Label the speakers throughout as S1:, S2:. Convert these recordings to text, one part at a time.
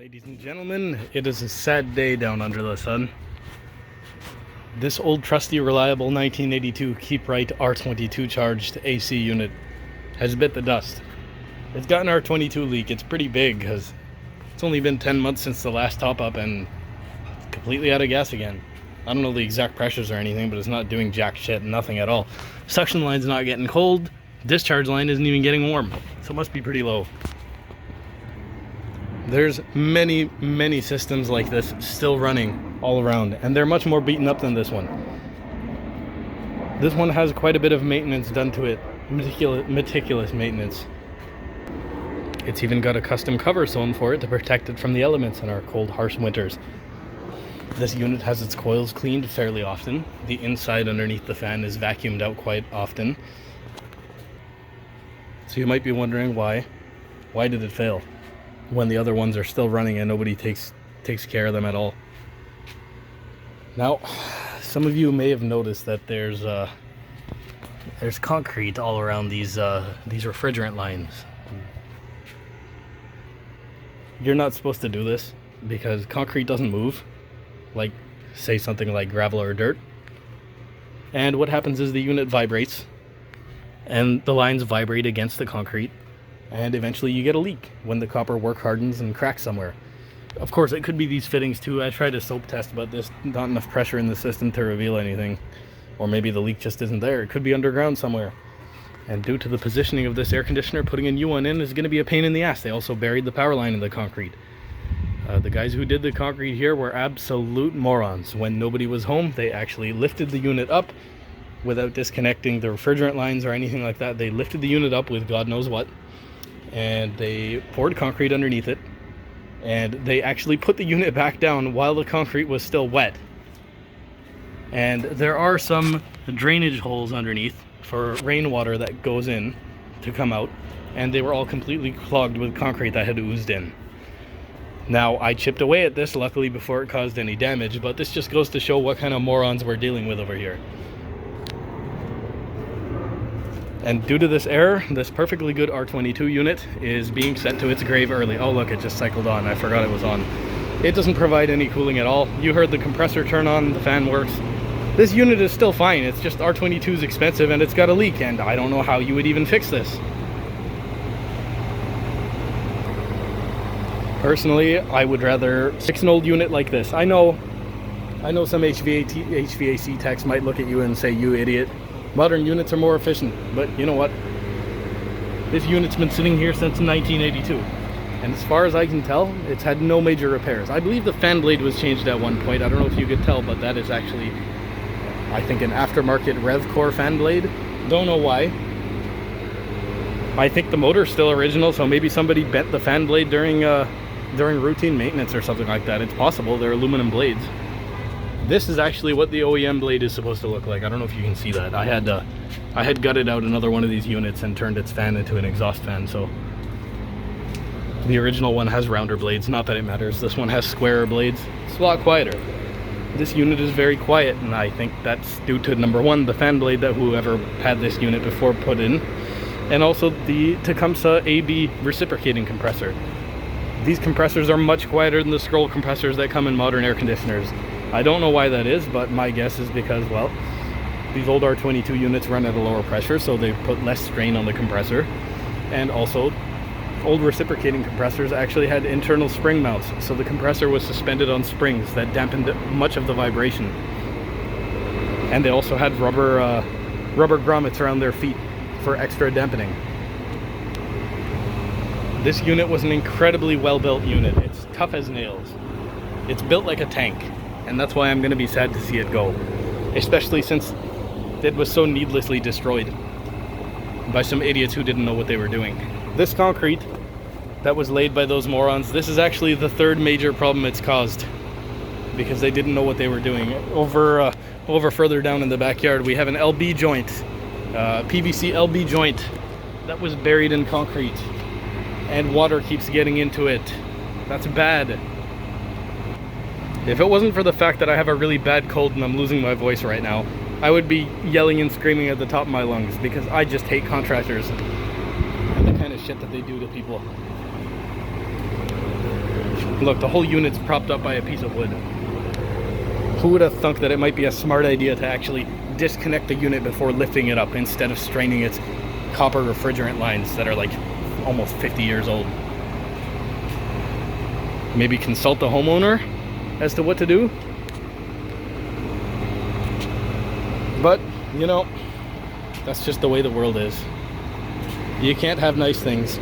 S1: Ladies and gentlemen, it is a sad day down under the sun. This old trusty reliable 1982 KeepRite R22 charged AC unit has bit the dust. It's got an R22 leak. It's pretty big because it's only been 10 months since the last top up and it's completely out of gas again. I don't know the exact pressures or anything, but it's not doing jack shit, nothing at all. Suction line's not getting cold. Discharge line isn't even getting warm, so it must be pretty low. There's many systems like this still running all around, and they're much more beaten up than this one. This one has quite a bit of maintenance done to it, meticulous maintenance. It's even got a custom cover sewn for it to protect it from the elements in our cold, harsh winters. This unit has its coils cleaned fairly often. The inside underneath the fan is vacuumed out quite often. So you might be wondering why did it fail when the other ones are still running and nobody takes care of them at all. Now, some of you may have noticed that there's concrete all around these refrigerant lines. You're not supposed to do this because concrete doesn't move, like say something like gravel or dirt. And what happens is the unit vibrates and the lines vibrate against the concrete, and eventually you get a leak when the copper work hardens and cracks somewhere. Of course, it could be these fittings too. I tried a soap test, but there's not enough pressure in the system to reveal anything. Or maybe the leak just isn't there. It could be underground somewhere. And due to the positioning of this air conditioner, putting a new one in is going to be a pain in the ass. They also buried the power line in the concrete. The guys who did the concrete here were absolute morons. When nobody was home, they actually lifted the unit up without disconnecting the refrigerant lines or anything like that. They lifted the unit up with God knows what, and they poured concrete underneath it, and they actually put the unit back down while the concrete was still wet. And there are some drainage holes underneath for rainwater that goes in to come out, and they were all completely clogged with concrete that had oozed in. Now, I chipped away at this, luckily, before it caused any damage, but this just goes to show what kind of morons we're dealing with over here. And due to this error, this perfectly good R22 unit is being sent to its grave early. Oh look, it just cycled on. I forgot it was on. It doesn't provide any cooling at all. You heard the compressor turn on, the fan works. This unit is still fine. It's just R22 is expensive and it's got a leak, and I don't know how you would even fix this. Personally, I would rather fix an old unit like this. I know some HVAC techs might look at you and say, you idiot. Modern units are more efficient, but you know what? This unit's been sitting here since 1982, and as far as I can tell, it's had no major repairs. I believe the fan blade was changed at one point. I don't know if you could tell, but that is actually, I think, an aftermarket RevCore fan blade. Don't know why. I think the motor's still original, so maybe somebody bent the fan blade during routine maintenance or something like that. It's possible. They're aluminum blades. This is actually what the OEM blade is supposed to look like. I don't know if you can see that. I had gutted out another one of these units and turned its fan into an exhaust fan, so the original one has rounder blades. Not that it matters. This one has squarer blades. It's a lot quieter. This unit is very quiet, and I think that's due to, number one, the fan blade that whoever had this unit before put in, and also the Tecumseh AB reciprocating compressor. These compressors are much quieter than the scroll compressors that come in modern air conditioners. I don't know why that is, but my guess is because, well, these old R22 units run at a lower pressure, so they put less strain on the compressor. And also, old reciprocating compressors actually had internal spring mounts, so the compressor was suspended on springs that dampened much of the vibration. And they also had rubber grommets around their feet for extra dampening. This unit was an incredibly well-built unit. It's tough as nails. It's built like a tank. And that's why I'm going to be sad to see it go, especially since it was so needlessly destroyed by some idiots who didn't know what they were doing. This concrete that was laid by those morons, this is actually the third major problem it's caused, because they didn't know what they were doing. Over further down in the backyard, we have an LB joint, PVC LB joint that was buried in concrete, and water keeps getting into it. That's bad. If it wasn't for the fact that I have a really bad cold and I'm losing my voice right now, I would be yelling and screaming at the top of my lungs, because I just hate contractors and the kind of shit that they do to people. Look, the whole unit's propped up by a piece of wood. Who would have thunk that it might be a smart idea to actually disconnect the unit before lifting it up instead of straining its copper refrigerant lines that are like almost 50 years old? Maybe consult the homeowner as to what to do. But, you know, that's just the way the world is. You can't have nice things.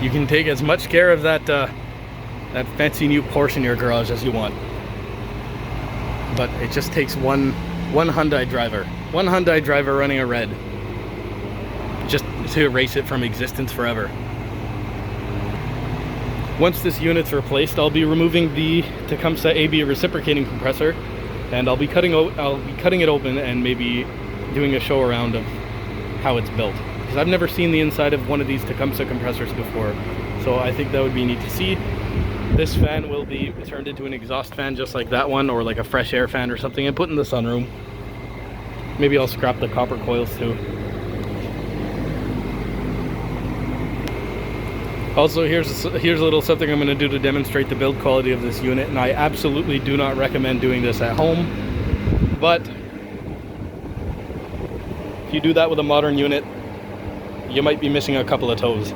S1: You can take as much care of that that fancy new Porsche in your garage as you want. But it just takes one Hyundai driver running a red just to erase it from existence forever. Once this unit's replaced, I'll be removing the Tecumseh AB reciprocating compressor, and I'll be cutting it open and maybe doing a show around of how it's built, because I've never seen the inside of one of these Tecumseh compressors before, so I think that would be neat to see. This fan will be turned into an exhaust fan just like that one, or like a fresh air fan or something, and put in the sunroom. Maybe I'll scrap the copper coils too. Also, here's a little something I'm going to do to demonstrate the build quality of this unit, and I absolutely do not recommend doing this at home, but if you do that with a modern unit, you might be missing a couple of toes.